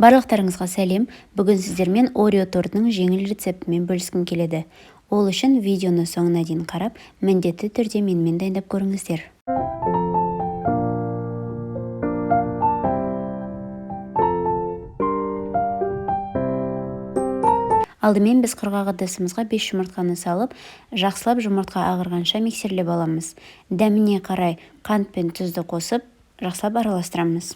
Барлықтарыңызға сәлем. Бүгін сіздермен Орео тортының жеңіл рецептімен бөліскім келеді. Ол үшін видеоны соңына дейін қарап, міндетті түрде менімен дайындап көріңіздер. Алдымен біз құрғақ ыдысымызға 5 жұмыртқаны салып, жақсылап жұмыртқа ағырғанша миксерлеп аламыз. Дәміне қарай қант пен тұзды қосып, жақсылап араластырамыз.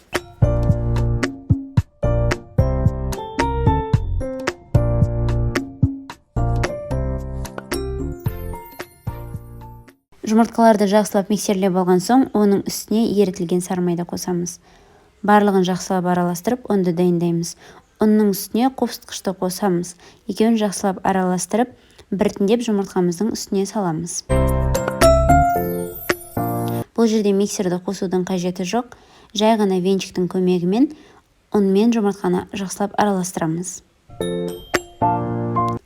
Жұмыртқаларды жақсылап миксерлеп алған соң, оның үстіне ерітілген сары майды қосамыз. Барлығын жақсылап араластырып, ұнды дайындаймыз. Ұнның үстіне қопсытқышты қосамыз. Екеуін жақсылап араластырып, біртіндеп жұмыртқамыздың үстіне саламыз. Бұл жерде миксерді қосудың қажеті жоқ. Жай ғана венчиктің көмегімен ұн мен жұмыртқаны жақсылап араластырамыз.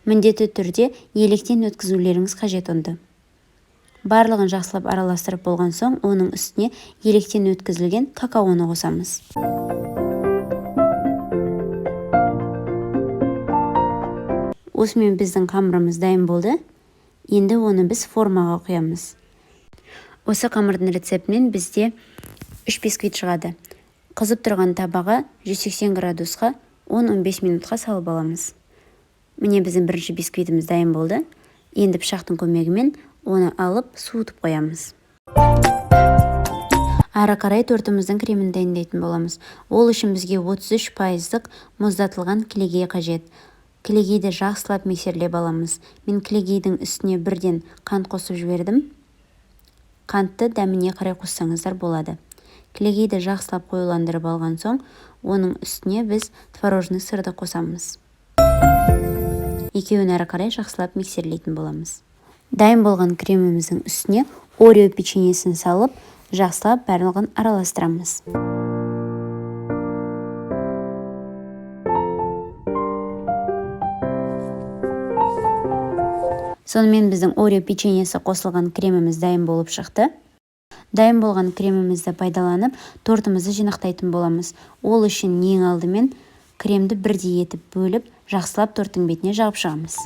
Міндетті түрде електен өткізулеріңіз қажет ұнды. Барлығын жақсылап араластырып болған соң, оның үстіне електен өткізілген какаоны қосамыз. Осымен біздің қамырымыз дайын болды. Енді оны біз формаға құямыз. Осы қамырдың рецептімен бізде 3 бисквит шығады. Қызып тұрған табаға 180 градусқа 10-15 минутқа салып аламыз. Міне біздің бірінші бисквитіміз дайын болды. Енді пышақтың көмегімен оны алып суытып қоямыз. Ары қарай тортымыздың кремін дайындайтын боламыз. Ол үшін бізге 33% мұздатылған кілегей қажет. Кілегейді жақсылап миксерлеп аламыз. Мен кілегейдің үстіне бірден қант қосып жібердім. Қантты дәміне қарай қоссаңыздар болады. Кілегейді жақсылап қоюландырып алған соң, оның үстіне біз творожный сырды қосамыз. Екеуін ары қарай жақсылап миксерлейтін боламыз. Дайын болған креміміздің үстіне Орео печеньесін салып, жақсылап барлығын араластырамыз. Сонымен біздің Орео печеньесі қосылған креміміз дайын болып шықты. Дайын болған кремімізді пайдаланып, тортымызды жинақтайтын боламыз. Ол үшін ең алдымен кремді бірдей етіп бөліп, жақсылап торттың бетіне жағып шығамыз.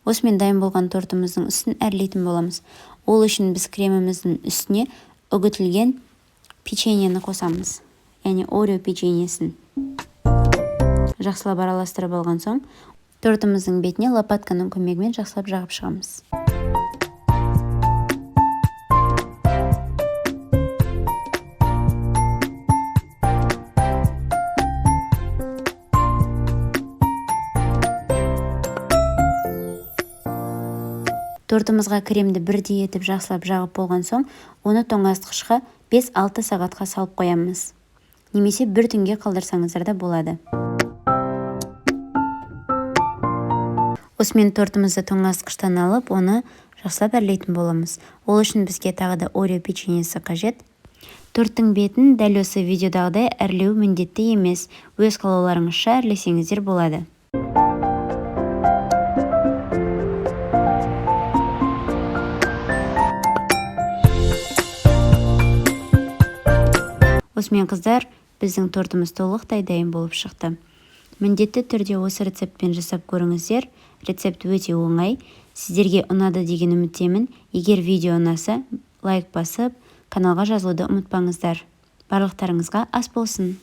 Осымен дайын болған тортымыздың үстін әрлейтін боламыз. Ол үшін біз креміміздің үстіне үгітілген печеньені қосамыз. Яғни Орео печеньесін. Жақсылап араластырып алған соң, тортымыздың бетіне лопатканың көмегімен жақсылап жағып шығамыз. Тортымызға кремді бірдей етіп жақсылап жағып болған соң, оны тоңазытқышқа 5-6 сағатқа салып қоямыз. Немесе бір түнге қалдырсаңыздар да болады. Осымен тортымызды тоңазытқыштан алып, оны жақсылап әрлейтін боламыз. Ол үшін бізге тағы да Орео печеньесі қажет. Торттың бетін дәл осы видеодағыдай әрлеу міндетті емес. Өз қалауларыңызша әрлесеңіздер болады. Осымен қыздар, біздің тортымыз толықтай дайын болып шықты. Міндетті түрде осы рецептпен жасап көріңіздер. Рецепт өте оңай. Сіздерге ұнады деген үміттемін. Егер видео ұнаса, лайк басып, каналға жазылуды ұмытпаңыздар. Барлықтарыңызға ас болсын.